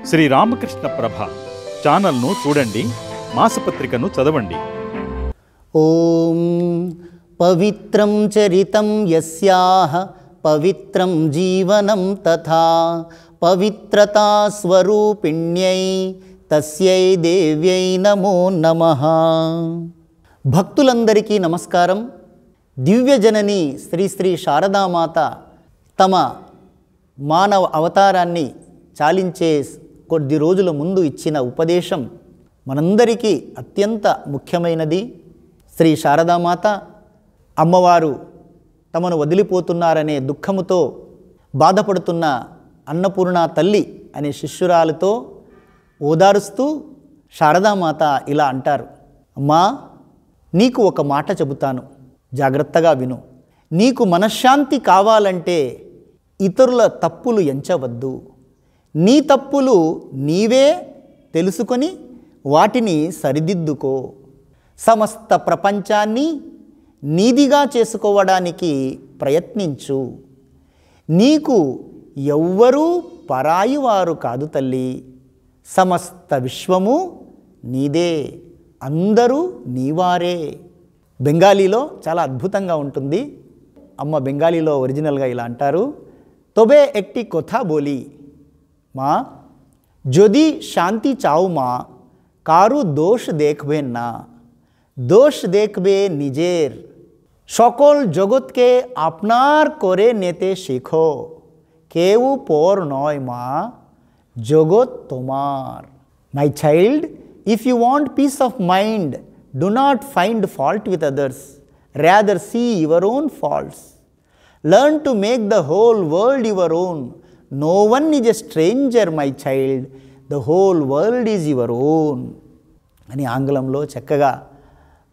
శ్రీ రామకృష్ణ ప్రభ ఛానల్ను చూడండి, మాసపత్రికను చదవండి. ఓం పవిత్రం చరితం యస్యాః పవిత్రం జీవనం తథా పవిత్రతా స్వరూపిణ్యై తస్యై దేవ్యై నమో నమః. భక్తులందరికీ నమస్కారం. దివ్యజనని శ్రీ శ్రీ శారదామాత తమ మానవ అవతారాన్ని చాలించే కొద్ది రోజుల ముందు ఇచ్చిన ఉపదేశం మనందరికీ అత్యంత ముఖ్యమైనది. శ్రీ శారదామాత అమ్మవారు తమను వదిలిపోతున్నారనే దుఃఖముతో బాధపడుతున్న అన్నపూర్ణ తల్లి అనే శిష్యురాలతో ఓదారుస్తూ శారదామాత ఇలా అంటారు, అమ్మా, నీకు ఒక మాట చెబుతాను, జాగ్రత్తగా విను. నీకు మనశ్శాంతి కావాలంటే ఇతరుల తప్పులు ఎంచవద్దు. నీ తప్పులు నీవే తెలుసుకొని వాటిని సరిదిద్దుకో. సమస్త ప్రపంచాన్ని నీదిగా చేసుకోవడానికి ప్రయత్నించు. నీకు ఎవ్వరూ పరాయి వారు కాదు తల్లి. సమస్త విశ్వము నీదే, అందరూ నీవారే. బెంగాలీలో చాలా అద్భుతంగా ఉంటుంది. అమ్మ బెంగాలీలో ఒరిజినల్గా ఇలా అంటారు, తొబే ఎక్టి కొథా బోలి মা, যদি শান্তি চাও মা, কারু দোষ দেখবে না, দোষ দেখবে নিজের। সকল জগৎকে আপনার করে নিতে শেখো, কেউ পর নয় মা, জগৎ তোমার। My child, if you want peace of mind, do not find fault with others, rather see your own faults. Learn to make the whole world your own. No one is a stranger, my child. The whole world is your own. అని ఆంగ్లంలో చక్కగా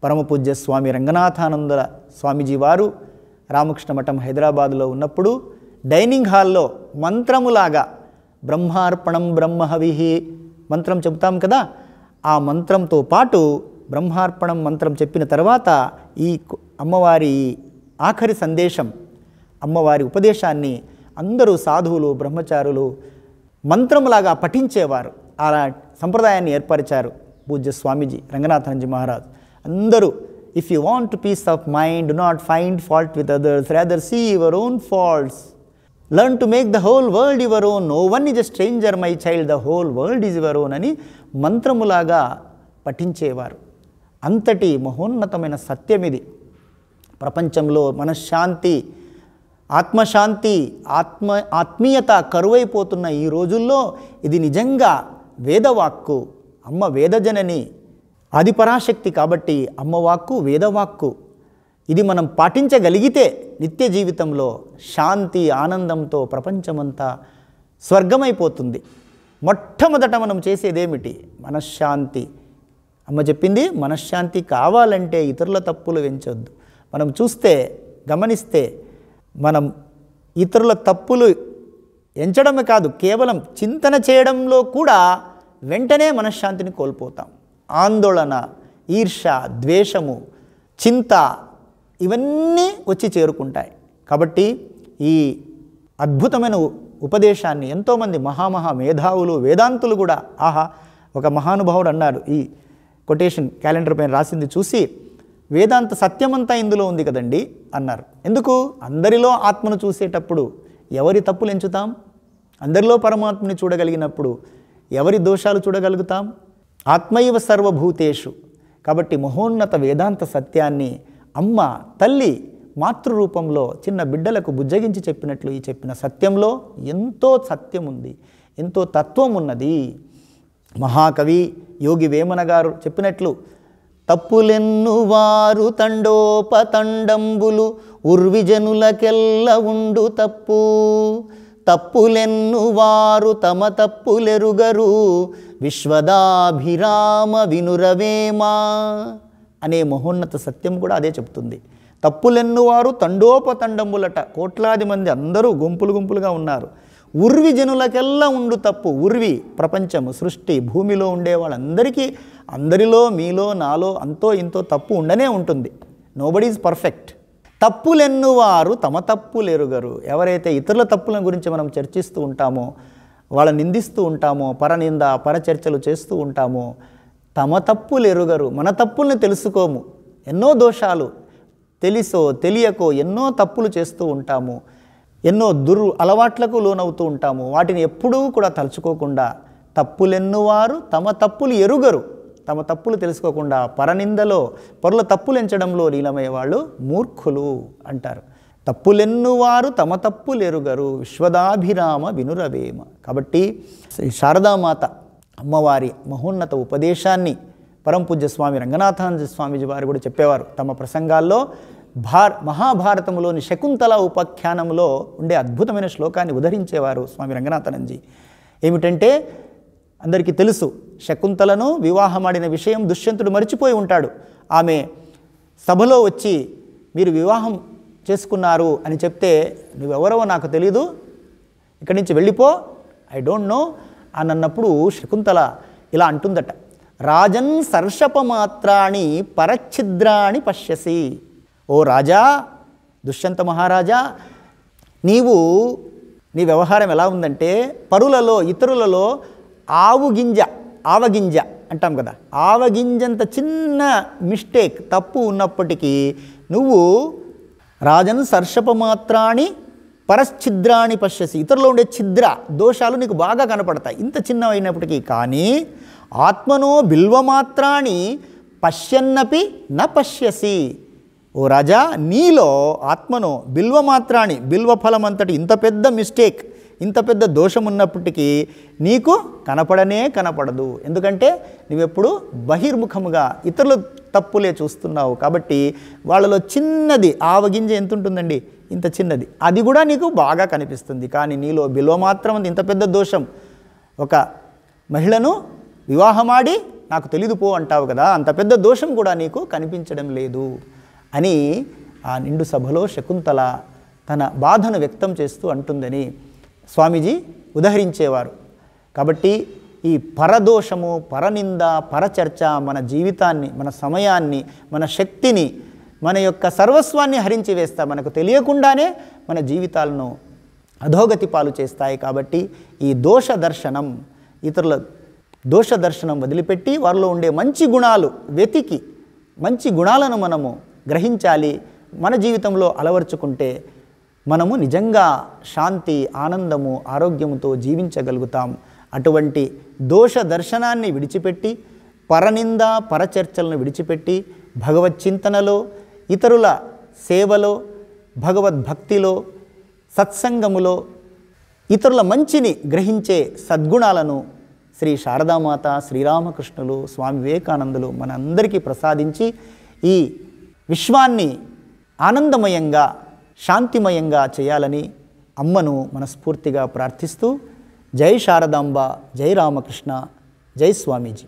పరమపూజ్య స్వామి రంగనాథానంద స్వామీజీ వారు రామకృష్ణ మఠం హైదరాబాదులో ఉన్నప్పుడు dining హాల్లో మంత్రములాగా బ్రహ్మార్పణం బ్రహ్మహవిహి మంత్రం చెబుతాం కదా, ఆ మంత్రంతో పాటు బ్రహ్మార్పణం మంత్రం చెప్పిన తర్వాత ఈ అమ్మవారి ఆఖరి సందేశం, అమ్మవారి ఉపదేశాన్ని అందరూ సాధువులు బ్రహ్మచారులు మంత్రములాగా పఠించేవారు. అలా సంప్రదాయాన్ని ఏర్పరిచారు పూజ్య స్వామీజీ రంగనాథానందజీ మహారాజ్. అందరూ if you want peace of mind, do not find fault with others, rather see your own faults. Learn to make the whole world your own. No one is a stranger my child, the whole world is your own అని మంత్రములాగా పఠించేవారు. అంతటి మహోన్నతమైన సత్యం ఇది. ప్రపంచంలో మనశ్శాంతి, ఆత్మశాంతి, ఆత్మీయత కరువైపోతున్న ఈ రోజుల్లో ఇది నిజంగా వేదవాక్కు. అమ్మ వేదజనని, ఆదిపరాశక్తి కాబట్టి అమ్మవాక్కు వేదవాక్కు. ఇది మనం పాటించగలిగితే నిత్య జీవితంలో శాంతి ఆనందంతో ప్రపంచమంతా స్వర్గమైపోతుంది. మొట్టమొదట మనం చేసేదేమిటి? మనశ్శాంతి. అమ్మ చెప్పింది, మనశ్శాంతి కావాలంటే ఇతరుల తప్పులు ఎంచొద్దు. మనం చూస్తే గమనిస్తే మనం ఇతరుల తప్పులు ఎంచడమే కాదు, కేవలం చింతన చేయడంలో కూడా వెంటనే మనశ్శాంతిని కోల్పోతాం. ఆందోళన, ఈర్ష, ద్వేషము, చింత ఇవన్నీ వచ్చి చేరుకుంటాయి. కాబట్టి ఈ అద్భుతమైన ఉపదేశాన్ని ఎంతోమంది మహామహా మేధావులు, వేదాంతులు కూడా, ఆహా, ఒక మహానుభావుడు అన్నారు, ఈ కొటేషన్ క్యాలెండర్ పైన రాసింది చూసి, వేదాంత సత్యమంతా ఇందులో ఉంది కదండి అన్నారు. ఎందుకు? అందరిలో ఆత్మను చూసేటప్పుడు ఎవరి తప్పులు ఎంచుతాం? అందరిలో పరమాత్మని చూడగలిగినప్పుడు ఎవరి దోషాలు చూడగలుగుతాం? ఆత్మైవ సర్వభూతేషు. కాబట్టి మహోన్నత వేదాంత సత్యాన్ని అమ్మ తల్లి మాతృరూపంలో చిన్న బిడ్డలకు బుజ్జగించి చెప్పినట్లు ఈ చెప్పిన సత్యంలో ఎంతో సత్యం ఉంది, ఎంతో తత్వం ఉన్నది. మహాకవి యోగి వేమన గారు చెప్పినట్లు, తప్పులెన్నువారు తండోపతండంబులు ఉర్విజనులకెల్ల ఉండు తప్పు, తప్పులెన్నువారు తమ తప్పులెరుగరు, విశ్వదాభిరామ వినురవేమా అనే మహోన్నత సత్యం కూడా అదే చెప్తుంది. తప్పులెన్నువారు తండోపతండంబులట, కోట్లాది మంది అందరూ గుంపులు గుంపులుగా ఉన్నారు. ఉర్వి జనులకెల్లా ఉండు తప్పు. ఉర్వి ప్రపంచము, సృష్టి, భూమిలో ఉండే వాళ్ళందరికీ, అందరిలో మీలో నాలో అంతో ఇంతో తప్పు ఉండనే ఉంటుంది. Nobody is perfect. తప్పులెన్నువారు తమ తప్పులెరుగరు. ఎవరైతే ఇతరుల తప్పుల గురించి మనం చర్చిస్తూ ఉంటామో వాళ్ళని నిందిస్తూ ఉంటామో, పరనింద పరచర్చలు చేస్తూ ఉంటామో, తమ తప్పులు ఎరుగరు, మన తప్పుల్ని తెలుసుకోము. ఎన్నో దోషాలు తెలిసో తెలియకో ఎన్నో తప్పులు చేస్తూ ఉంటాము, ఎన్నో అలవాట్లకు లోనవుతూ ఉంటాము. వాటిని ఎప్పుడూ కూడా తలుచుకోకుండా తప్పులెన్నువారు తమ తప్పులు ఎరుగరు, తమ తప్పులు తెలుసుకోకుండా పరనిందలో పరుల తప్పులు ఎంచడంలో లీలమయ్యేవాళ్ళు మూర్ఖులు అంటారు. తప్పులెన్నువారు తమ తప్పులు ఎరుగరు, విశ్వదాభిరామ వినురవేమ. కాబట్టి శారదామాత అమ్మవారి మహోన్నత ఉపదేశాన్ని పరంపూజ్య స్వామి రంగనాథానంద స్వామీజీ వారు కూడా చెప్పేవారు తమ ప్రసంగాల్లో. మహాభారతంలోని శకుంతల ఉపాఖ్యానంలో ఉండే అద్భుతమైన శ్లోకాన్ని ఉదహరించేవారు స్వామి రంగనాథానందజీ. ఏమిటంటే, అందరికీ తెలుసు, శకుంతలను వివాహమాడిన విషయం దుష్యంతుడు మరిచిపోయి ఉంటాడు. ఆమె సభలో వచ్చి మీరు వివాహం చేసుకున్నారు అని చెప్తే, నువ్వెవరవో నాకు తెలీదు, ఇక్కడి నుంచి వెళ్ళిపో, ఐ డోంట్ నో అని అన్నప్పుడు శకుంతల ఇలా అంటుందట, రాజన్ సర్షపమాత్రాణి పరఛిద్రాణి పశ్యసి. ఓ రాజా, దుష్యంత మహారాజా, నీ వ్యవహారం ఎలా ఉందంటే, పరులలో ఇతరులలో ఆవగింజ అంటాం కదా, ఆవగింజంత చిన్న మిస్టేక్ తప్పు ఉన్నప్పటికీ నువ్వు రాజన్ సర్షపమాత్రాణి పరశ్చిద్రాణి పశ్యసి, ఇతరులో ఉండే ఛిద్ర దోషాలు నీకు బాగా కనపడతాయి ఇంత చిన్నవైనప్పటికీ. కానీ ఆత్మనో బిల్వమాత్రాన్ని పశ్యన్నపి న పశ్యసి. ఓ రాజా, నీలో ఆత్మనో బిల్వమాత్రాన్ని, బిల్వఫలం అంతటి ఇంత పెద్ద మిస్టేక్, ఇంత పెద్ద దోషం ఉన్నప్పటికీ నీకు కనపడదు. ఎందుకంటే నువ్వెప్పుడు బహిర్ముఖముగా ఇతరుల తప్పులే చూస్తున్నావు. కాబట్టి వాళ్ళలో చిన్నది ఆవగింజ ఎంత ఉంటుందండి, ఇంత చిన్నది, అది కూడా నీకు బాగా కనిపిస్తుంది. కానీ నీలో బిల్వమాత్రం ఇంత పెద్ద దోషం, ఒక మహిళను వివాహమాడి నాకు తెలీదు పో అంటావు కదా, అంత పెద్ద దోషం కూడా నీకు కనిపించడం లేదు అని ఆ నిండు సభలో శకుంతల తన బాధను వ్యక్తం చేస్తూ అంటుందని స్వామీజీ ఉదహరించేవారు. కాబట్టి ఈ పరదోషము, పరనింద, పరచర్చ మన జీవితాన్ని, మన సమయాన్ని, మన శక్తిని, మన యొక్క సర్వస్వాన్ని హరించి వేస్తా, మనకు తెలియకుండానే మన జీవితాలను అధోగతి పాలు చేస్తాయి. కాబట్టి ఈ దోష దర్శనం, ఇతరుల దోష దర్శనం వదిలిపెట్టి వారిలో ఉండే మంచి గుణాలు వెతికి మంచి గుణాలను మనము గ్రహించాలి. మన జీవితంలో అలవర్చుకుంటే మనము నిజంగా శాంతి, ఆనందము, ఆరోగ్యముతో జీవించగలుగుతాం. అటువంటి దోష దర్శనాన్ని విడిచిపెట్టి, పరనింద పరచర్చలను విడిచిపెట్టి, భగవచ్చింతనలో, ఇతరుల సేవలో, భగవద్భక్తిలో, సత్సంగములో, ఇతరుల మంచిని గ్రహించే సద్గుణాలను శ్రీ శారదామాత, శ్రీరామకృష్ణులు, స్వామి వివేకానందులు మనందరికీ ప్రసాదించి ఈ విశ్వాన్ని ఆనందమయంగా, శాంతిమయంగా చేయాలని అమ్మను మనస్ఫూర్తిగా ప్రార్థిస్తూ, జై శారదాంబ, జై రామకృష్ణ, జై స్వామీజీ.